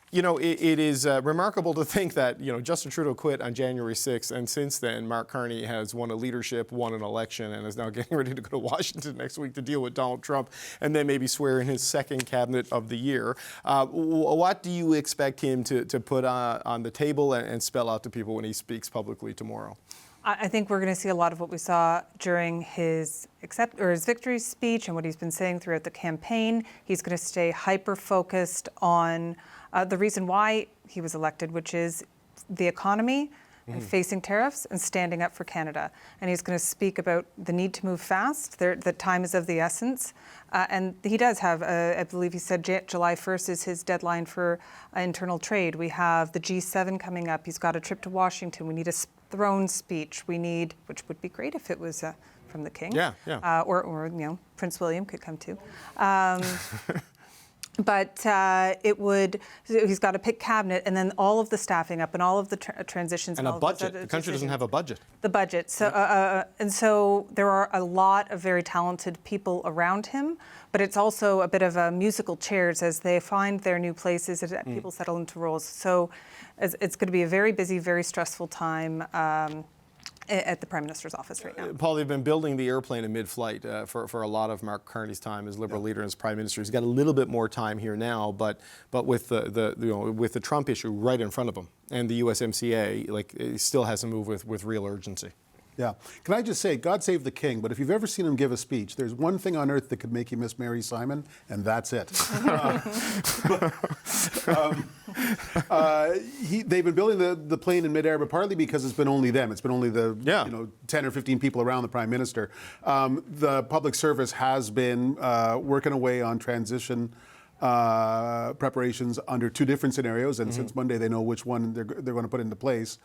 You know, it is remarkable to think that, you know, Justin Trudeau quit on January 6th, and since then, Mark Carney has won a leadership, won an election, and is now getting ready to go to Washington next week to deal with Donald Trump, and then maybe swear in his second cabinet of the year. What do you expect him to put on the table and spell out to people when he speaks publicly tomorrow? I think we're going to see a lot of what we saw during his victory speech and what he's been saying throughout the campaign. He's going to stay hyper-focused on the reason why he was elected, which is the economy and facing tariffs and standing up for Canada. And he's going to speak about the need to move fast. The time is of the essence. And he does have, I believe he said July 1st is his deadline for internal trade. We have the G7 coming up. He's got a trip to Washington. We need a throne speech. We need, which would be great if it was from the king. Yeah. Or you know, Prince William could come too. But he's got to pick cabinet and then all of the staffing up and all of the transitions. And a budget. The country doesn't have a budget. The budget. So, and so there are a lot of very talented people around him, but it's also a bit of a musical chairs as they find their new places as people settle into roles. So it's going to be a very busy, very stressful time at the Prime Minister's office right now. Paul, they've been building the airplane in mid-flight for a lot of Mark Carney's time as Liberal leader and as Prime Minister. He's got a little bit more time here now, but with with the Trump issue right in front of him and the USMCA, like, it still has to move with real urgency. Yeah. Can I just say, God save the king, but if you've ever seen him give a speech, there's one thing on earth that could make you miss Mary Simon, and that's it. They've been building the plane in midair, but partly because it's been only them. It's been only the 10 or 15 people around the Prime Minister. The public service has been working away on transition preparations under two different scenarios, and since Monday they know which one they're going to put into place.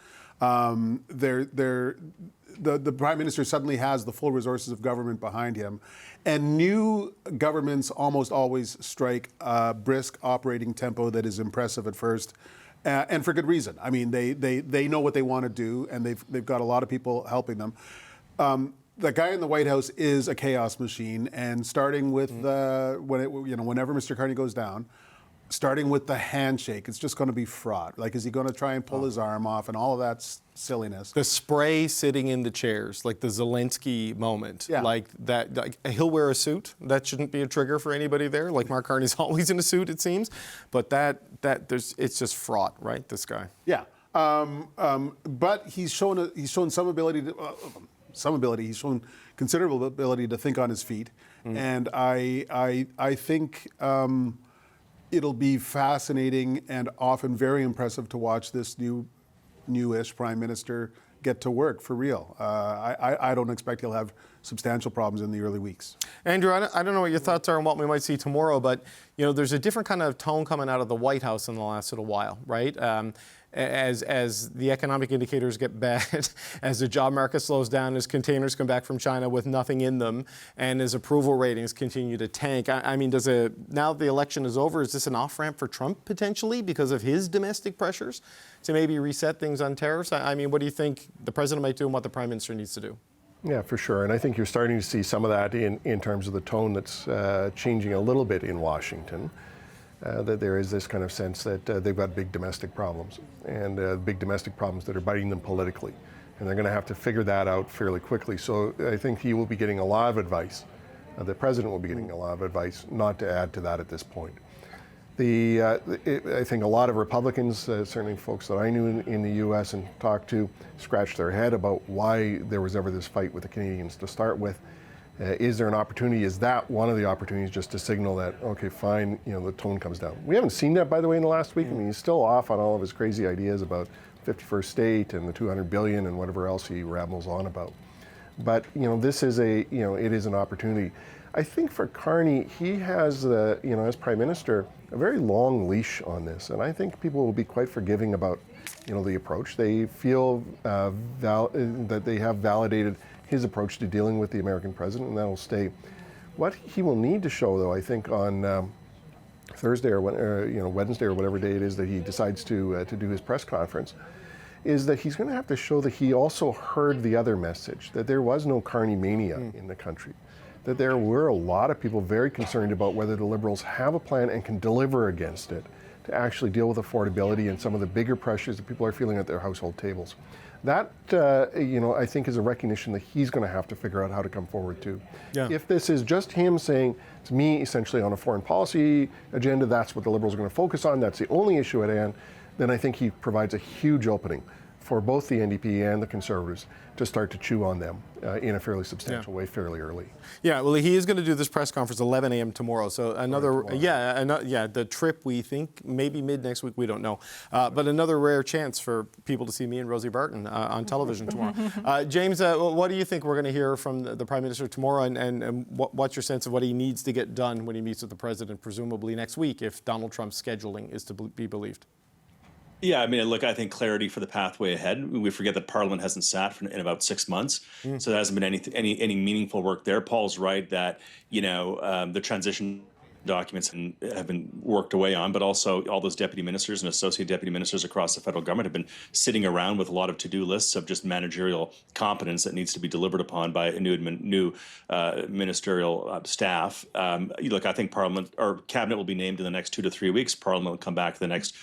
The Prime Minister suddenly has the full resources of government behind him, and new governments almost always strike a brisk operating tempo that is impressive at first, and for good reason. I mean, they know what they want to do, and they've got a lot of people helping them. The guy in the White House is a chaos machine, and starting with whenever Mr. Carney goes down, starting with the handshake, it's just going to be fraught. Like, is he going to try and pull his arm off and all of that silliness? The spray sitting in the chairs, like the Zelensky moment, like that. Like, he'll wear a suit. That shouldn't be a trigger for anybody there. Like, Mark Carney's always in a suit, it seems. But it's just fraught, right? This guy. Yeah, but he's shown some ability to. He's shown considerable ability to think on his feet, and I think it'll be fascinating and often very impressive to watch this newish Prime Minister get to work for real. I don't expect he'll have substantial problems in the early weeks. Andrew, I don't know what your thoughts are on what we might see tomorrow, but there's a different kind of tone coming out of the White House in the last little while, right? As the economic indicators get bad, as the job market slows down, as containers come back from China with nothing in them, and as approval ratings continue to tank. I mean, now the election is over, is this an off-ramp for Trump potentially because of his domestic pressures to maybe reset things on tariffs? I mean, what do you think the president might do and what the Prime Minister needs to do? Yeah, for sure. And I think you're starting to see some of that in terms of the tone that's changing a little bit in Washington. That there is this kind of sense that they've got big domestic problems, and big domestic problems that are biting them politically. And they're going to have to figure that out fairly quickly. So I think he will be getting a lot of advice. The president will be getting a lot of advice not to add to that at this point. I think a lot of Republicans, certainly folks that I knew in the U.S. and talked to, scratched their head about why there was ever this fight with the Canadians to start with. Is there an opportunity? Is that one of the opportunities just to signal that, okay, fine, the tone comes down? We haven't seen that, by the way, in the last week. I mean, he's still off on all of his crazy ideas about 51st state and the $200 billion and whatever else he rambles on about. But, this is it is an opportunity. I think for Carney, he has, as Prime Minister, a very long leash on this. And I think people will be quite forgiving about, the approach. They feel that they have validated his approach to dealing with the American president, and that'll stay. What he will need to show, though, I think on Thursday or Wednesday or whatever day it is that he decides to do his press conference, is that he's going to have to show that he also heard the other message, that there was no Carney mania in the country, that there were a lot of people very concerned about whether the Liberals have a plan and can deliver against it, to actually deal with affordability and some of the bigger pressures that people are feeling at their household tables. That, I think is a recognition that he's going to have to figure out how to come forward to. Yeah. If this is just him saying, it's me essentially on a foreign policy agenda, that's what the Liberals are going to focus on, that's the only issue at hand, then I think he provides a huge opening for both the NDP and the Conservatives to start to chew on them in a fairly substantial way fairly early. Yeah, well, he is going to do this press conference 11 a.m. tomorrow. So another, the trip we think maybe mid next week, we don't know. But another rare chance for people to see me and Rosie Barton on television tomorrow. James, what do you think we're going to hear from the Prime Minister tomorrow, and what's your sense of what he needs to get done when he meets with the President, presumably next week, if Donald Trump's scheduling is to be believed? Yeah, I mean, look, I think clarity for the pathway ahead. We forget that Parliament hasn't sat in about 6 months, so there hasn't been any meaningful work there. Paul's right that the transition documents have been worked away on, but also all those deputy ministers and associate deputy ministers across the federal government have been sitting around with a lot of to-do lists of just managerial competence that needs to be delivered upon by a new ministerial staff. Look, I think Parliament or Cabinet will be named in the next 2 to 3 weeks. Parliament will come back the next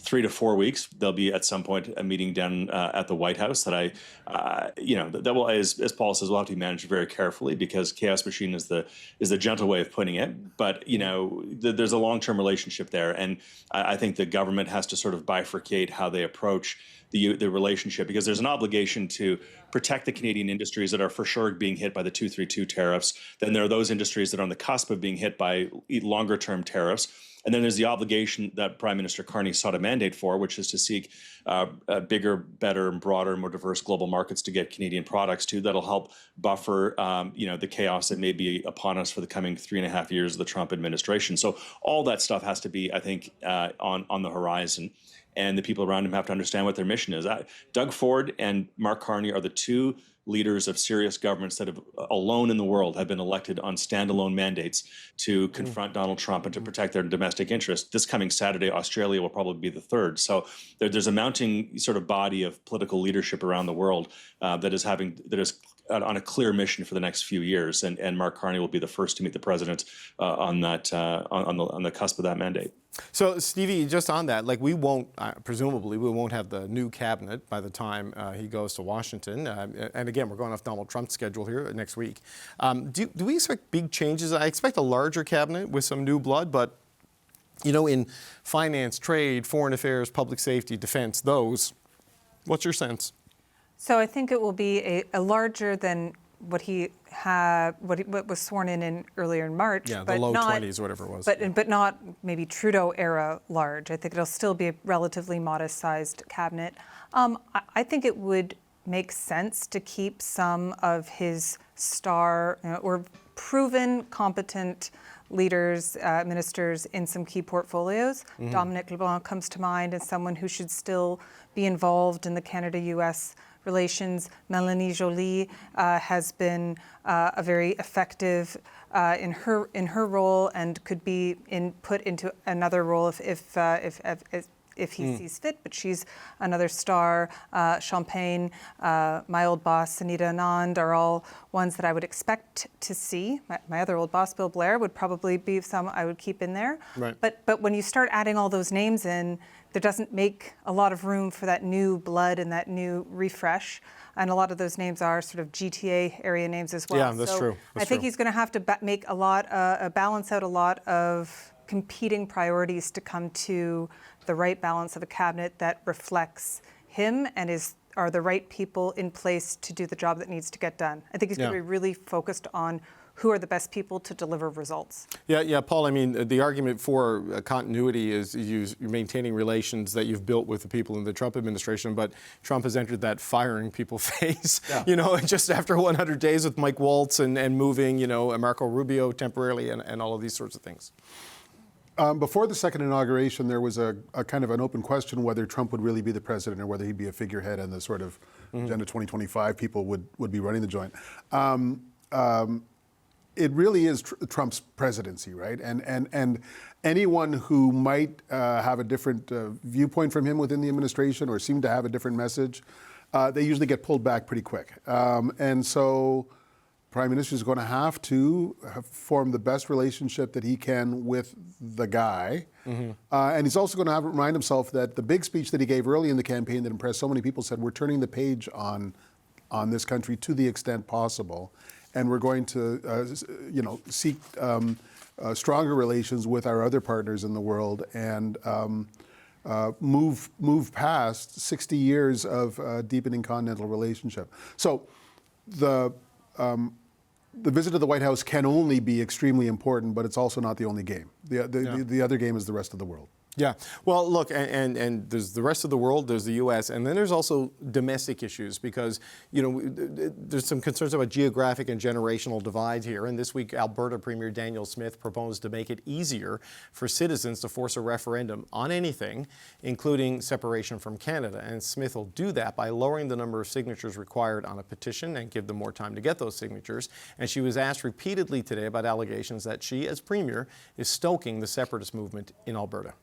3 to 4 weeks. There'll be at some point a meeting down at the White House that that will, as Paul says, will have to be managed very carefully because chaos machine is the gentle way of putting it. But there's a long-term relationship there, and I think the government has to sort of bifurcate how they approach the relationship, because there's an obligation to protect the Canadian industries that are for sure being hit by the 232 tariffs. Then there are those industries that are on the cusp of being hit by longer-term tariffs. And then there's the obligation that Prime Minister Carney sought a mandate for, which is to seek bigger, better, and broader, more diverse global markets to get Canadian products to. That'll help buffer, the chaos that may be upon us for the coming 3.5 years of the Trump administration. So all that stuff has to be, I think, on the horizon. And the people around him have to understand what their mission is. Doug Ford and Mark Carney are the two leaders of serious governments that have alone in the world have been elected on standalone mandates to confront Donald Trump and to protect their domestic interests. This coming Saturday, Australia will probably be the third. So there's a mounting sort of body of political leadership around the world that is on a clear mission for the next few years. And Mark Carney will be the first to meet the president on the cusp of that mandate. So, Stevie, just on that, presumably we won't have the new cabinet by the time he goes to Washington. And again, we're going off Donald Trump's schedule here next week. Do we expect big changes? I expect a larger cabinet with some new blood, but, in finance, trade, foreign affairs, public safety, defense, what's your sense? So I think it will be a larger than what was sworn in earlier in March. Yeah, the low 20s, whatever it was. But not maybe Trudeau era large. I think it'll still be a relatively modest sized cabinet. I think it would make sense to keep some of his star or proven competent leaders, ministers in some key portfolios. Dominic LeBlanc comes to mind as someone who should still be involved in the Canada-US relations. Melanie Joly has been a very effective in her role and could be put into another role if he sees fit. But she's another star. Champagne, my old boss, Anita Anand, are all ones that I would expect to see. My other old boss, Bill Blair, would probably be some I would keep in there. Right. But when you start adding all those names in, there doesn't make a lot of room for that new blood and that new refresh. And a lot of those names are sort of GTA area names as well. Yeah, that's true. I think he's going to have to make balance out a lot of competing priorities to come to the right balance of a cabinet that reflects him and are the right people in place to do the job that needs to get done. I think he's going to be really focused on who are the best people to deliver results. Yeah, Paul, I mean, the argument for continuity is you're maintaining relations that you've built with the people in the Trump administration, but Trump has entered that firing people phase, just after 100 days with Mike Waltz and moving, Marco Rubio temporarily and all of these sorts of things. Before the second inauguration, there was a kind of an open question whether Trump would really be the president or whether he'd be a figurehead and the sort of Agenda 2025 people would be running the joint. It really is Trump's presidency, right? And anyone who might have a different viewpoint from him within the administration or seem to have a different message, they usually get pulled back pretty quick. And so Prime Minister is going to have to form the best relationship that he can with the guy. And he's also going to have to remind himself that the big speech that he gave early in the campaign that impressed so many people said, we're turning the page on this country to the extent possible. And we're going to, seek stronger relations with our other partners in the world and move past 60 years of deepening continental relationship. So the visit to the White House can only be extremely important, but it's also not the only game. The other game is the rest of the world. Yeah. Well, look, and there's the rest of the world, there's the U.S., and then there's also domestic issues because, there's some concerns about geographic and generational divides here. And this week, Alberta Premier Daniel Smith proposed to make it easier for citizens to force a referendum on anything, including separation from Canada. And Smith will do that by lowering the number of signatures required on a petition and give them more time to get those signatures. And she was asked repeatedly today about allegations that she, as Premier, is stoking the separatist movement in Alberta.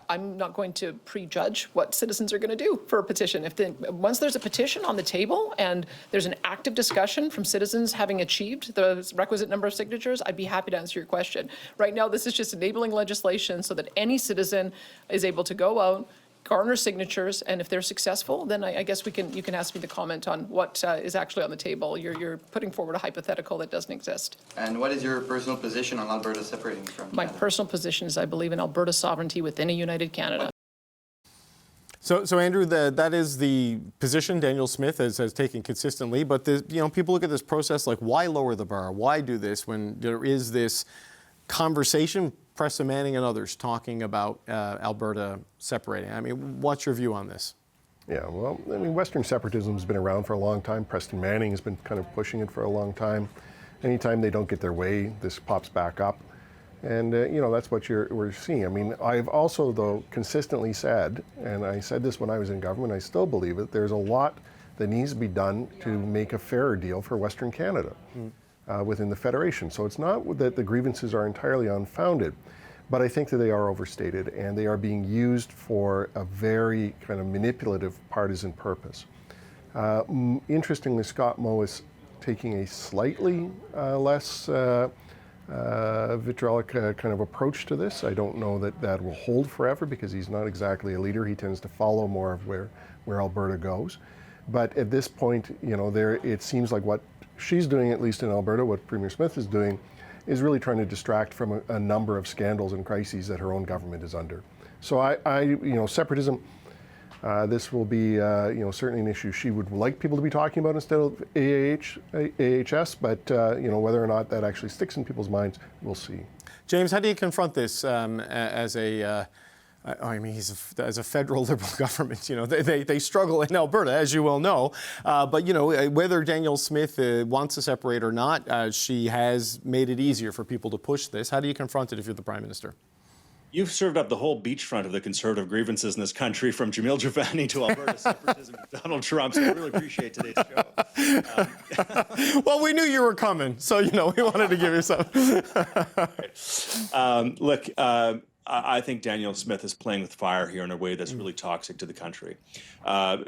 I'm not going to prejudge what citizens are going to do for a petition. Once there's a petition on the table and there's an active discussion from citizens having achieved the requisite number of signatures, I'd be happy to answer your question. Right now, this is just enabling legislation so that any citizen is able to go out, garner signatures, and if they're successful, then I guess you can ask me to comment on what is actually on the table. You're putting forward a hypothetical that doesn't exist. And what is your personal position on Alberta separating from My Canada? personal position is I believe in Alberta sovereignty within a united Canada. So Andrew, that is the position Daniel Smith has taken consistently. But people look at this process like, why lower the bar? Why do this when there is this conversation? Pressa Manning and others talking about Alberta separating. I mean, what's your view on this? Yeah, well, I mean, Western separatism has been around for a long time. Preston Manning has been kind of pushing it for a long time. Anytime they don't get their way, this pops back up. And, that's what we're seeing. I mean, I've also, though, consistently said, and I said this when I was in government, I still believe it, there's a lot that needs to be done to make a fairer deal for Western Canada. Within the Federation. So it's not that the grievances are entirely unfounded, but I think that they are overstated and they are being used for a very kind of manipulative partisan purpose. Interestingly, Scott Moe is taking a slightly less vitriolic kind of approach to this. I don't know that will hold forever because he's not exactly a leader. He tends to follow more of where Alberta goes. But at this point, it seems like what she's doing, at least in Alberta, what Premier Smith is doing, is really trying to distract from a number of scandals and crises that her own government is under. So separatism, this will be, certainly an issue she would like people to be talking about instead of AHS, but, whether or not that actually sticks in people's minds, we'll see. James, how do you confront this as a as a federal Liberal government? They struggle in Alberta, as you well know. But, whether Daniel Smith wants to separate or not, she has made it easier for people to push this. How do you confront it if you're the Prime Minister? You've served up the whole beachfront of the conservative grievances in this country, from Jamil Javani to Alberta separatism to Donald Trump. So I really appreciate today's show. Well, we knew you were coming, so we wanted to give you some. Look, I think Daniel Smith is playing with fire here in a way that's really toxic to the country. Andrew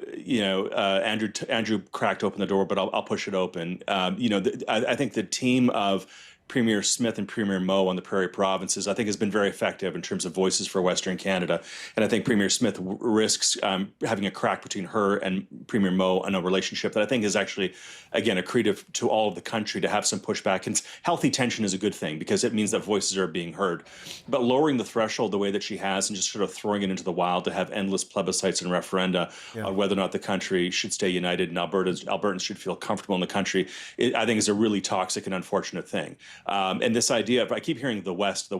cracked open the door, but I'll push it open. I think the team of Premier Smith and Premier Moe on the Prairie Provinces, I think, has been very effective in terms of voices for Western Canada. And I think Premier Smith risks having a crack between her and Premier Moe in a relationship that I think is actually, again, accretive to all of the country to have some pushback. And healthy tension is a good thing because it means that voices are being heard. But lowering the threshold the way that she has and just sort of throwing it into the wild to have endless plebiscites and referenda on whether or not the country should stay united and Albertans should feel comfortable in the country, I think is a really toxic and unfortunate thing. And this idea of, I keep hearing the West.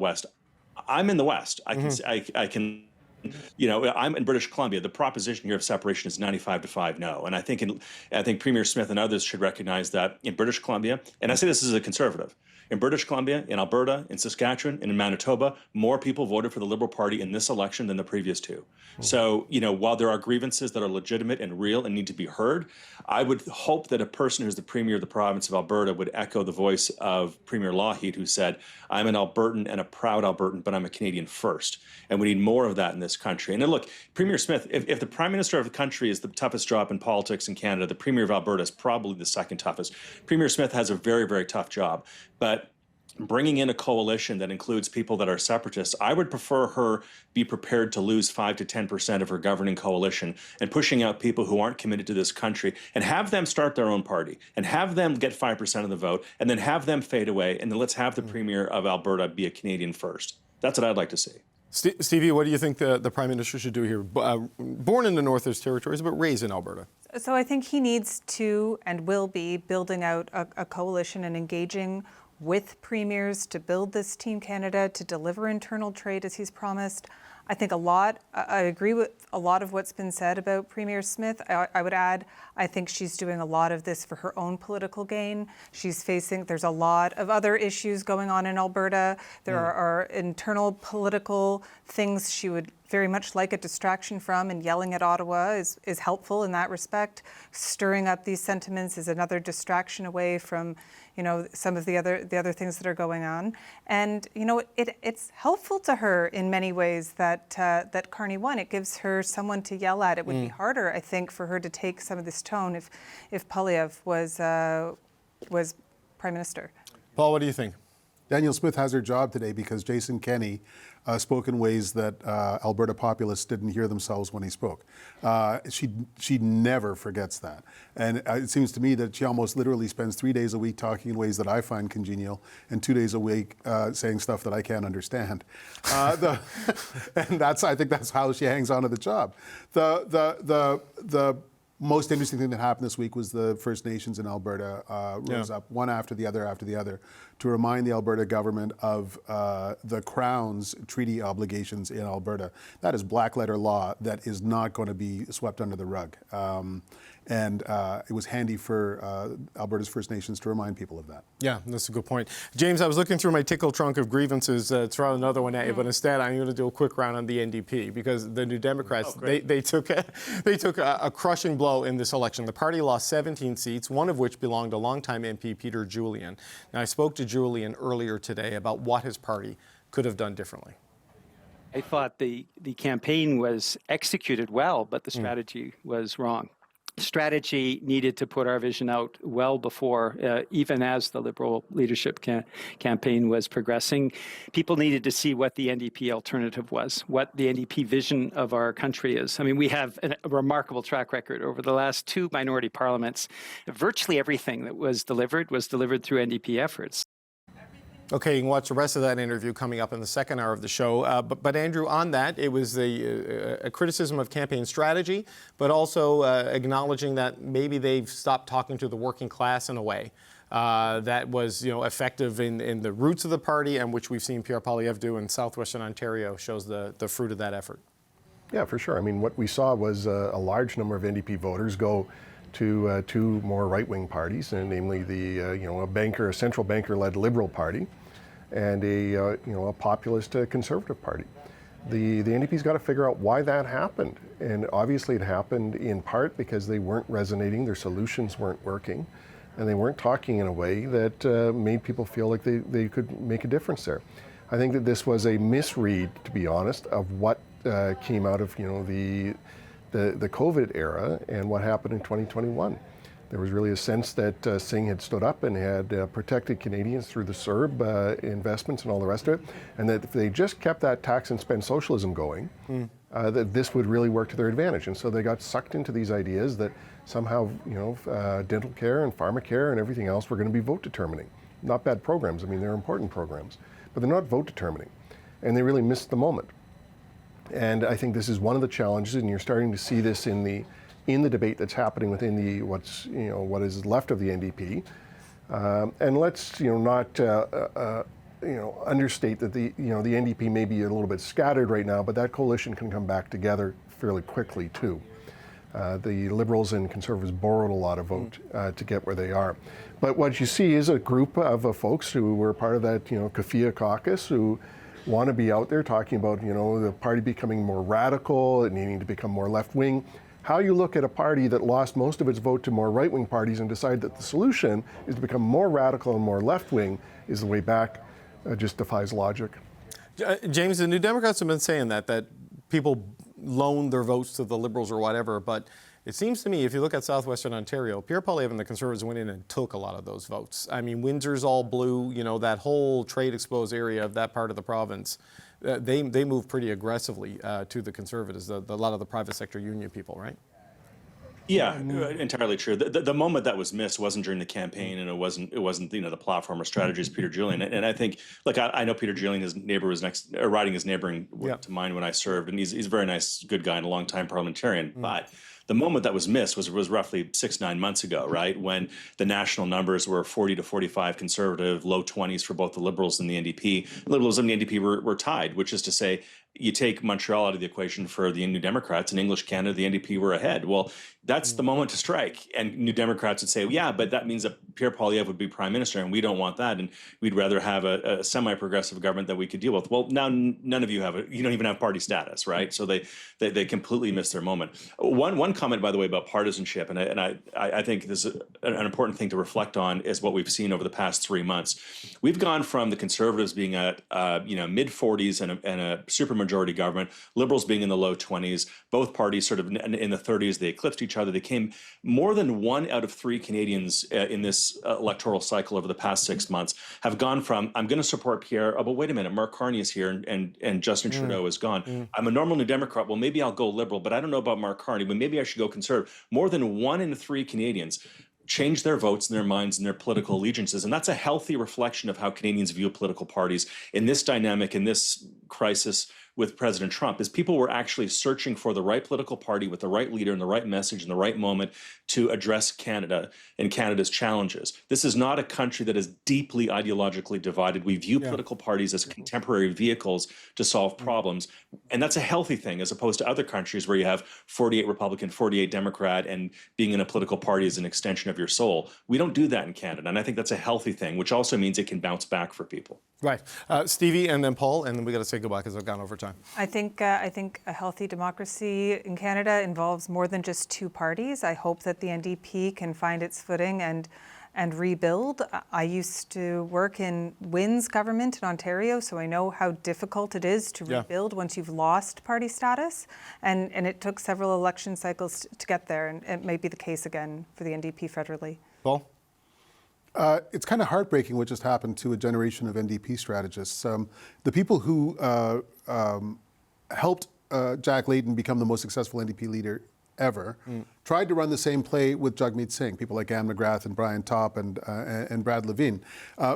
I'm in the West. I can, I'm in British Columbia. The proposition here of separation is 95-5 no. And I think Premier Smith and others should recognize that in British Columbia, and I say this as a conservative, In British Columbia, in Alberta, in Saskatchewan, and in Manitoba, more people voted for the Liberal Party in this election than the previous two. So, while there are grievances that are legitimate and real and need to be heard, I would hope that a person who's the Premier of the province of Alberta would echo the voice of Premier Lougheed, who said, I'm an Albertan and a proud Albertan, but I'm a Canadian first. And we need more of that in this country. And then look, Premier Smith, if the Prime Minister of the country is the toughest job in politics in Canada, the Premier of Alberta is probably the second toughest. Premier Smith has a very, very tough job. But bringing in a coalition that includes people that are separatists, I would prefer her be prepared to lose 5 to 10% of her governing coalition and pushing out people who aren't committed to this country and have them start their own party and have them get 5% of the vote and then have them fade away. And then let's have the Premier of Alberta be a Canadian first. That's what I'd like to see. Stevie, what do you think the Prime Minister should do here? Born in the Northwest Territories, but raised in Alberta. So I think he needs to and will be building out a coalition and engaging with premiers to build this Team Canada, to deliver internal trade as he's promised. I think I agree with a lot of what's been said about Premier Smith. I would add, I think she's doing a lot of this for her own political gain. There's a lot of other issues going on in Alberta. There are internal political things she would very much like a distraction from, and yelling at Ottawa is helpful in that respect. Stirring up these sentiments is another distraction away from, some of the other things that are going on. And, it's helpful to her in many ways that Carney won. It gives her someone to yell at. It would be harder, I think, for her to take some of this tone if Poilievre was Prime Minister. Paul, what do you think? Danielle Smith has her job today because Jason Kenney spoke in ways that Alberta populists didn't hear themselves when he spoke. She never forgets that. And it seems to me that she almost literally spends 3 days a week talking in ways that I find congenial and 2 days a week saying stuff that I can't understand. And I think that's how she hangs on to the job. The most interesting thing that happened this week was the First Nations in Alberta rose up one after the other to remind the Alberta government of the Crown's treaty obligations in Alberta. That is black letter law that is not going to be swept under the rug. And it was handy for Alberta's First Nations to remind people of that. Yeah, that's a good point. James, I was looking through my tickle trunk of grievances to throw another one at you, but instead I'm going to do a quick round on the NDP because the New Democrats, they took a crushing blow in this election. The party lost 17 seats, one of which belonged to longtime MP Peter Julian. Now, I spoke to Julian earlier today about what his party could have done differently. I thought the campaign was executed well, but the strategy was wrong. Strategy needed to put our vision out well before, even as the Liberal leadership campaign was progressing. People needed to see what the NDP alternative was, what the NDP vision of our country is. I mean, we have a remarkable track record over the last 2 minority parliaments. Virtually everything that was delivered through NDP efforts. Okay, you can watch the rest of that interview coming up in the second hour of the show. But Andrew, on that, it was a criticism of campaign strategy, but also acknowledging that maybe they've stopped talking to the working class in a way that was, effective in the roots of the party, and which we've seen Pierre Poilievre do in southwestern Ontario shows the fruit of that effort. Yeah, for sure. I mean, what we saw was a large number of NDP voters go to 2 more right-wing parties, and namely a central banker-led Liberal Party, and a populist Conservative Party. The NDP's got to figure out why that happened, and obviously it happened in part because they weren't resonating, their solutions weren't working, and they weren't talking in a way that made people feel like they could make a difference there. I think that this was a misread, to be honest, of what came out of the COVID era and what happened in 2021. There was really a sense that Singh had stood up and had protected Canadians through the CERB investments and all the rest of it, and that if they just kept that tax and spend socialism going, that this would really work to their advantage. And so they got sucked into these ideas that somehow, dental care and pharmacare and everything else were going to be vote determining. Not bad programs. I mean, they're important programs, but they're not vote determining. And they really missed the moment. And I think this is one of the challenges, and you're starting to see this in the debate that's happening within what is left of the NDP. And let's not understate that the NDP may be a little bit scattered right now, but that coalition can come back together fairly quickly too. The Liberals and Conservatives borrowed a lot of vote to get where they are. But what you see is a group of folks who were part of that, Kafia caucus who want to be out there talking about, the party becoming more radical and needing to become more left-wing. How you look at a party that lost most of its vote to more right-wing parties and decide that the solution is to become more radical and more left-wing is the way back just defies logic. James, the New Democrats have been saying that people loan their votes to the Liberals or whatever, but it seems to me, if you look at southwestern Ontario, Pierre Poilievre and the Conservatives went in and took a lot of those votes. I mean, Windsor's all blue, that whole trade-exposed area of that part of the province, they moved pretty aggressively to the Conservatives, a lot of the private sector union people, right? Yeah, entirely true. The moment that was missed wasn't during the campaign, and it wasn't the platform or strategies of Peter Julian. And I think, look, I know Peter Julian, his neighbor was riding his neighboring to mine when I served, and he's a very nice, good guy and a long-time parliamentarian. But the moment that was missed was roughly 6-9 months ago, right, when the national numbers were 40 to 45 Conservative, low 20s for both the Liberals and the NDP. Liberals and the NDP were tied, which is to say, you take Montreal out of the equation for the New Democrats, and English Canada, the NDP were ahead. Well, that's the moment to strike. And New Democrats would say, yeah, but that means that Pierre Poilievre would be prime minister, and we don't want that, and we'd rather have a semi-progressive government that we could deal with. Well, now none of you you don't even have party status, right? So they completely missed their moment. One comment, by the way, about partisanship, and I think this is an important thing to reflect on, is what we've seen over the past 3 months. We've gone from the Conservatives being at mid-40s and a supermajority government, Liberals being in the low 20s, both parties sort of in the 30s. They eclipsed each other. They came more than 1 out of 3 Canadians in this electoral cycle over the past 6 months have gone from, I'm going to support Pierre, oh, but wait a minute, Mark Carney is here and Justin Trudeau is gone. I'm a normal New Democrat. Well, maybe I'll go Liberal, but I don't know about Mark Carney, but maybe I should go Conservative. More than 1 in 3 Canadians change their votes and their minds and their political allegiances. And that's a healthy reflection of how Canadians view political parties in this dynamic, in this crisis with President Trump, is people were actually searching for the right political party with the right leader and the right message and the right moment to address Canada and Canada's challenges. This is not a country that is deeply ideologically divided. We view political parties as contemporary vehicles to solve problems. And that's a healthy thing, as opposed to other countries where you have 48 Republican, 48 Democrat, and being in a political party is an extension of your soul. We don't do that in Canada. And I think that's a healthy thing, which also means it can bounce back for people. Right. Stevie and then Paul, and then we got to say goodbye because I've gone over time. I think a healthy democracy in Canada involves more than just 2 parties. I hope that the NDP can find its footing and rebuild. I used to work in Wynn's government in Ontario, so I know how difficult it is to rebuild once you've lost party status. And it took several election cycles to get there, and it may be the case again for the NDP federally. Paul? It's kind of heartbreaking what just happened to a generation of NDP strategists. The people who helped Jack Layton become the most successful NDP leader ever tried to run the same play with Jagmeet Singh. People like Anne McGrath and Brian Topp and Brad Levine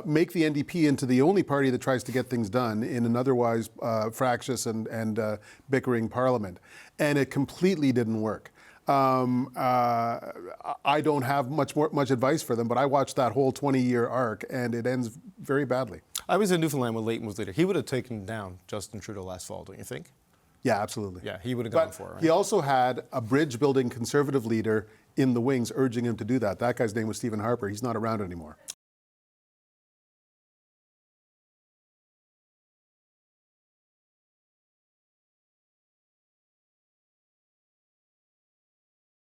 make the NDP into the only party that tries to get things done in an otherwise fractious and bickering parliament. And it completely didn't work. I don't have much advice for them, but I watched that whole 20-year arc, and it ends very badly. I was in Newfoundland when Layton was leader. He would have taken down Justin Trudeau last fall, don't you think? Yeah, absolutely. Yeah, he would have gone for it. Right? He also had a bridge-building Conservative leader in the wings urging him to do that. That guy's name was Stephen Harper. He's not around anymore.